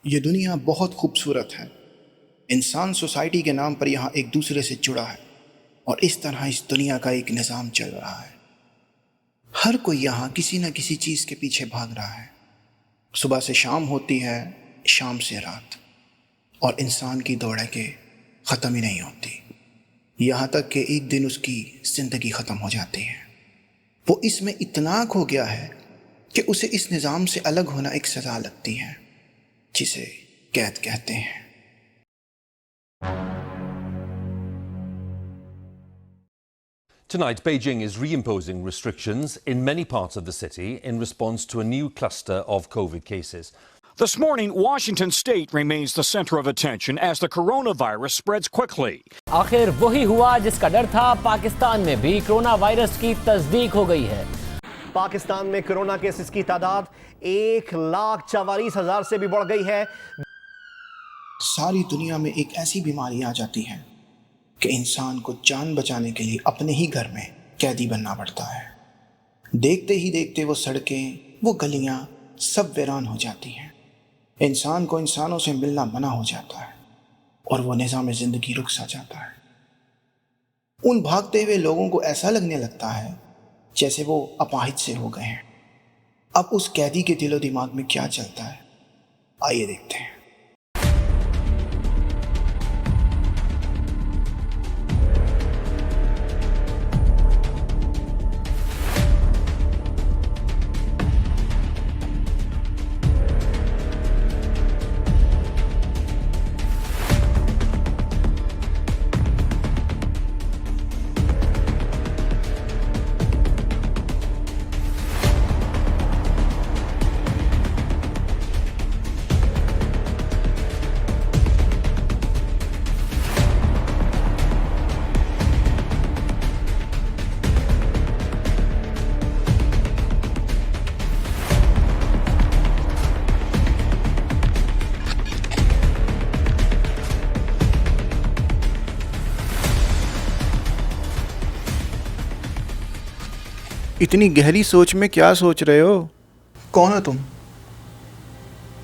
ये दुनिया बहुत खूबसूरत है। इंसान सोसाइटी के नाम पर यहाँ एक दूसरे से जुड़ा है और इस तरह इस दुनिया का एक निज़ाम चल रहा है। हर कोई यहाँ किसी न किसी चीज़ के पीछे भाग रहा है। सुबह से शाम होती है, शाम से रात, और इंसान की दौड़ें ख़त्म ही नहीं होती, यहाँ तक कि एक दिन उसकी ज़िंदगी ख़त्म हो जाती है। वो इसमें इतना खो गया है कि उसे इस निज़ाम से अलग होना एक सज़ा लगती है, जिसे कैद कहते हैं। Tonight, Beijing is reimposing restrictions in many parts of the city in response to a new cluster of COVID cases. This morning, Washington state remains the center of attention as the coronavirus spreads quickly. आखिर वही हुआ जिसका डर था। पाकिस्तान में भी corona virus की तस्दीक हो गई है। पाकिस्तान में कोरोना केसेस की तादाद 1,44,000 से भी बढ़ गई है। सारी दुनिया में एक ऐसी बीमारी आ जाती है कि इंसान को जान बचाने के लिए अपने ही घर में कैदी बनना पड़ता है। देखते ही देखते वो सड़कें, वो गलियां सब वीरान हो जाती हैं। इंसान को इंसानों से मिलना मना हो जाता है और वो निज़ाम ज़िंदगी रुक सा जाता है। उन भागते हुए लोगों को ऐसा लगने लगता है जैसे वो अपाहिज से हो गए हैं। अब उस कैदी के दिलो दिमाग में क्या चलता है, आइए देखते हैं। इतनी गहरी सोच में क्या सोच रहे हो? कौन हो तुम?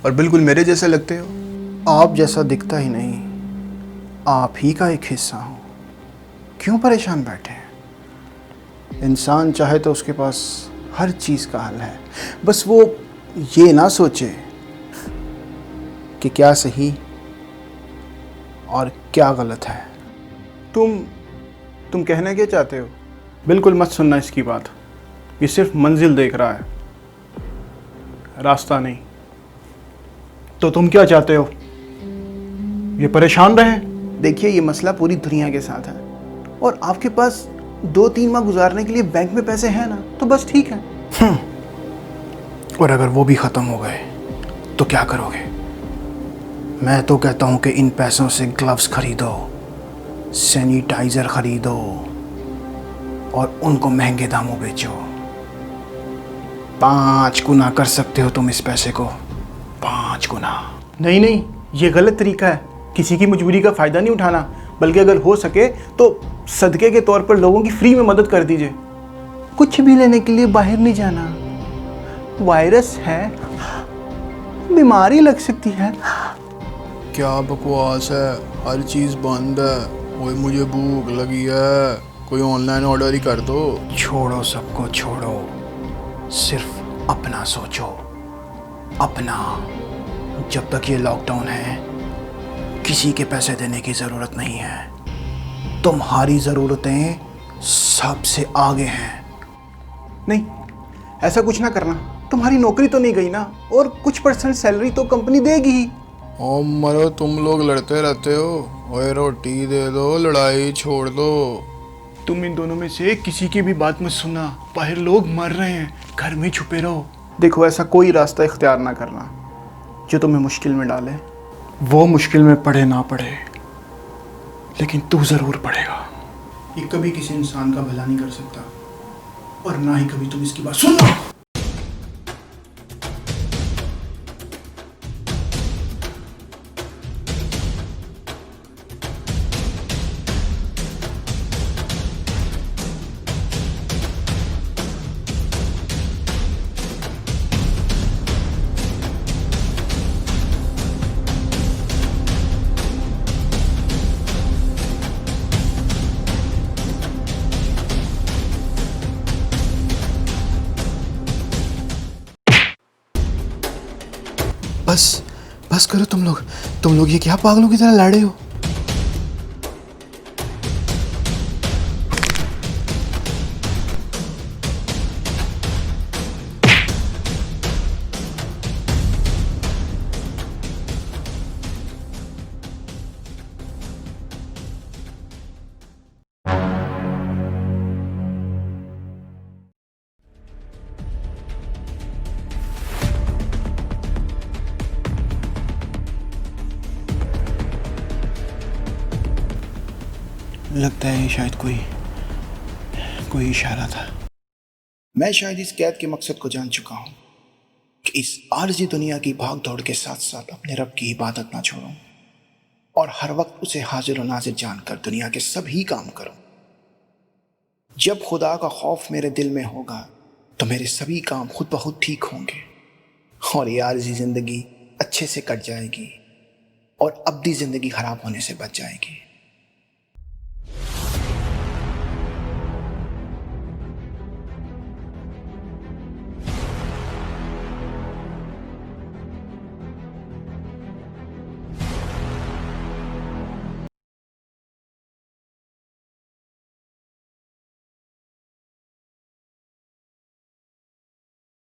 और बिल्कुल मेरे जैसे लगते हो। आप जैसा दिखता ही नहीं, आप ही का एक हिस्सा हो। क्यों परेशान बैठे हैं? इंसान चाहे तो उसके पास हर चीज़ का हल है, बस वो ये ना सोचे कि क्या सही और क्या गलत है। तुम कहना क्या चाहते हो? बिल्कुल मत सुनना इसकी बात। ये सिर्फ मंजिल देख रहा है, रास्ता नहीं। तो तुम क्या चाहते हो? ये परेशान रहे? देखिए, ये मसला पूरी दुनिया के साथ है और आपके पास 2-3 माह गुजारने के लिए बैंक में पैसे हैं ना, तो बस ठीक है। और अगर वो भी ख़त्म हो गए तो क्या करोगे? मैं तो कहता हूँ कि इन पैसों से ग्लव्स खरीदो, सैनिटाइज़र खरीदो और उनको महंगे दामों बेचो। 5 गुना कर सकते हो तुम इस पैसे को, 5 गुना। नहीं, ये गलत तरीका है। किसी की मजबूरी का फ़ायदा नहीं उठाना, बल्कि अगर हो सके तो सदक़े के तौर पर लोगों की फ्री में मदद कर दीजिए। कुछ भी लेने के लिए बाहर नहीं जाना। वायरस है, बीमारी लग सकती है। क्या बकवास है, हर चीज़ बंद है। ओए मुझे भूख लगी है, कोई ऑनलाइन ऑर्डर ही कर दो। छोड़ो, सबको छोड़ो, सिर्फ अपना सोचो। अपना। जब तक ये लॉकडाउन है, किसी के पैसे देने की ज़रूरत नहीं है। तुम्हारी ज़रूरतें सबसे आगे हैं। नहीं, ऐसा कुछ ना करना। तुम्हारी नौकरी तो नहीं गई ना, और कुछ % सैलरी तो कंपनी देगी ही। ओ मरो, तुम लोग लड़ते रहते हो। ओए रोटी दे दो, लड़ाई छोड़ दो। तुम इन दोनों में से किसी की भी बात मत सुनना। बाहर लोग मर रहे हैं, घर में छुपे रहो। देखो, ऐसा कोई रास्ता इख्तियार ना करना जो तुम्हें मुश्किल में डाले। वो मुश्किल में पड़े ना पड़े, लेकिन तू ज़रूर पड़ेगा। ये कभी किसी इंसान का भला नहीं कर सकता, और ना ही कभी तुम इसकी बात सुनना। बस करो तुम लोग ये क्या पागलों की तरह लड़ रहे हो? लगता है ये शायद कोई इशारा था। मैं शायद इस कैद के मकसद को जान चुका हूं कि इस आरजी दुनिया की भाग दौड़ के साथ साथ अपने रब की इबादत ना छोड़ूं और हर वक्त उसे हाजिर और नाजिर जानकर दुनिया के सभी काम करूं। जब खुदा का खौफ मेरे दिल में होगा तो मेरे सभी काम खुद ब खुद ठीक होंगे और ये आरजी जिंदगी अच्छे से कट जाएगी और अब्दी जिंदगी खराब होने से बच जाएगी।